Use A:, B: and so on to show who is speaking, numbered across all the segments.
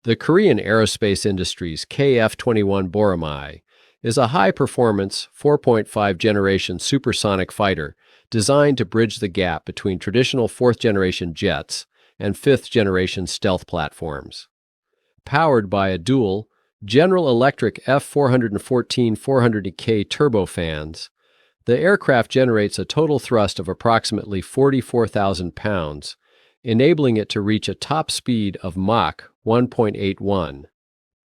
A: The Korean aerospace industry's KF-21 Boramae is a high-performance 4.5-generation supersonic fighter designed to bridge the gap between traditional fourth-generation jets and fifth-generation stealth platforms. Powered by a dual General Electric F414 400K turbofans, the aircraft generates a total thrust of approximately 44,000 pounds, enabling it to reach a top speed of Mach 1.81.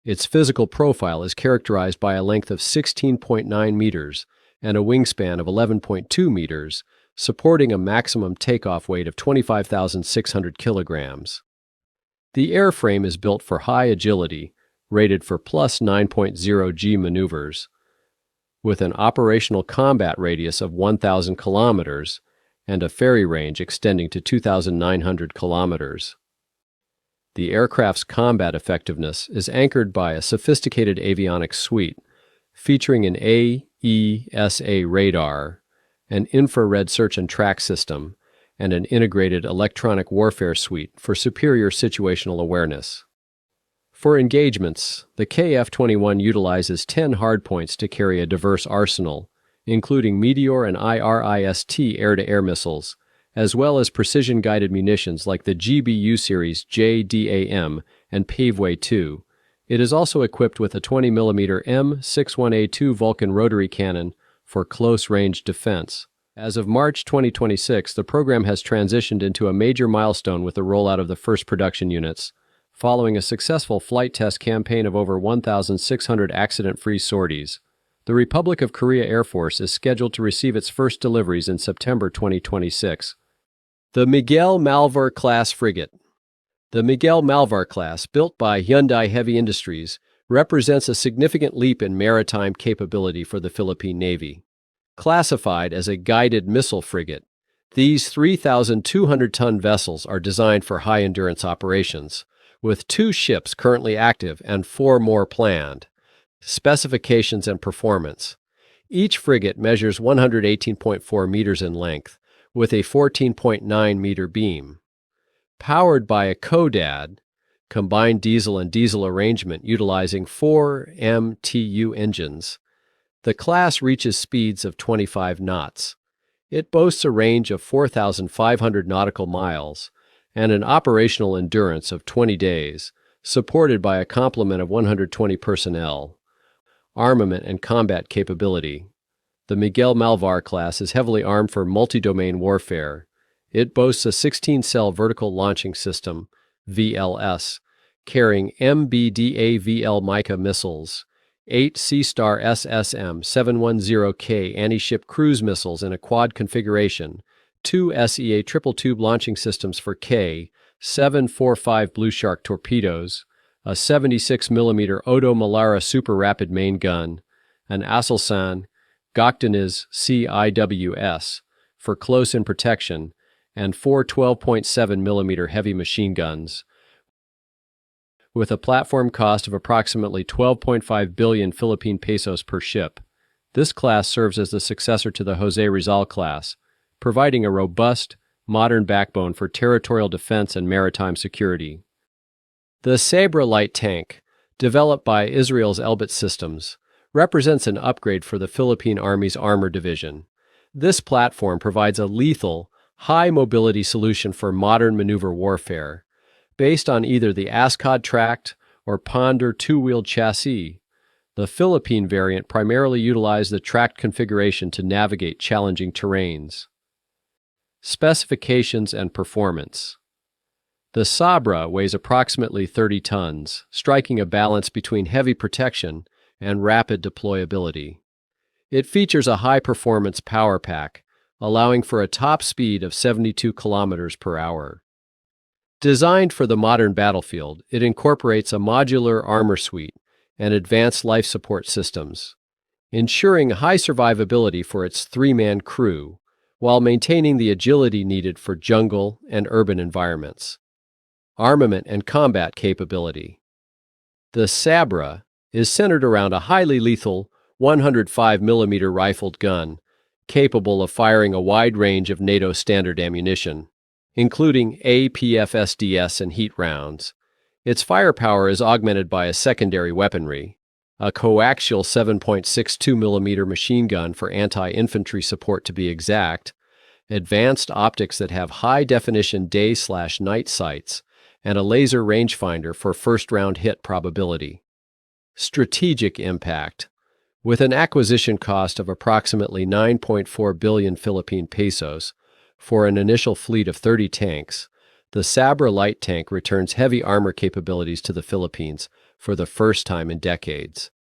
A: Its physical profile is characterized by a length of 16.9 meters and a wingspan of 11.2 meters, supporting a maximum takeoff weight of 25,600 kilograms. The airframe is built for high agility, rated for plus 9.0 G maneuvers, with an operational combat radius of 1,000 kilometers and a ferry range extending to 2,900 kilometers. The aircraft's combat effectiveness is anchored by a sophisticated avionics suite featuring an AESA radar, an infrared search and track system, and an integrated electronic warfare suite for superior situational awareness. For engagements, the KF-21 utilizes 10 hardpoints to carry a diverse arsenal, including Meteor and IRIS-T air-to-air missiles, as well as precision-guided munitions like the GBU series JDAM and Paveway 2. It is also equipped with a 20mm M61A2 Vulcan rotary cannon for close-range defense. As of March 2026, the program has transitioned into a major milestone with the rollout of the first production units, following a successful flight test campaign of over 1,600 accident-free sorties. The Republic of Korea Air Force is scheduled to receive its first deliveries in September 2026. The Miguel Malvar-class frigate. The Miguel Malvar-class, built by Hyundai Heavy Industries, represents a significant leap in maritime capability for the Philippine Navy. Classified as a guided missile frigate, these 3,200-ton vessels are designed for high-endurance operations, with 2 ships currently active and 4 more planned. Specifications and performance. Each frigate measures 118.4 meters in length, with a 14.9-meter beam. Powered by a CODAD, combined diesel and diesel arrangement utilizing 4 MTU engines, the class reaches speeds of 25 knots. It boasts a range of 4,500 nautical miles and an operational endurance of 20 days, supported by a complement of 120 personnel. Armament and combat capability. The Miguel Malvar-class is heavily armed for multi-domain warfare. It boasts a 16-cell vertical launching system, VLS, carrying MBDA-VL Mica missiles, 8 Sea-Star SSM-710K anti-ship cruise missiles in a quad configuration, 2 SEA triple-tube launching systems for K-745 Blue Shark torpedoes, a 76mm Odo Malara super rapid main gun, an Aselsan Gokdeniz CIWS for close-in protection, and 4 12.7mm heavy machine guns. With a platform cost of approximately 12.5 billion Philippine pesos per ship, this class serves as the successor to the Jose Rizal class, providing a robust, modern backbone for territorial defense and maritime security. The Sabrah light tank, developed by Israel's Elbit Systems, represents an upgrade for the Philippine Army's Armor Division. This platform provides a lethal, high-mobility solution for modern maneuver warfare. Based on either the Ascod tracked or Ponder two-wheeled chassis, the Philippine variant primarily utilized the tracked configuration to navigate challenging terrains. Specifications and performance. The Sabrah weighs approximately 30 tons, striking a balance between heavy protection and rapid deployability. It features a high-performance power pack, allowing for a top speed of 72 kilometers per hour. Designed for the modern battlefield, it incorporates a modular armor suite and advanced life support systems, ensuring high survivability for its 3-man crew, while maintaining the agility needed for jungle and urban environments. Armament and combat capability. The Sabrah is centered around a highly lethal 105mm rifled gun, capable of firing a wide range of NATO standard ammunition, including APFSDS and heat rounds. Its firepower is augmented by a secondary weaponry, a coaxial 7.62mm machine gun for anti-infantry support to be exact, advanced optics that have high-definition day/night sights, and a laser rangefinder for first-round hit probability. Strategic impact. With an acquisition cost of approximately 9.4 billion Philippine pesos for an initial fleet of 30 tanks, the Sabrah light tank returns heavy armor capabilities to the Philippines for the first time in decades.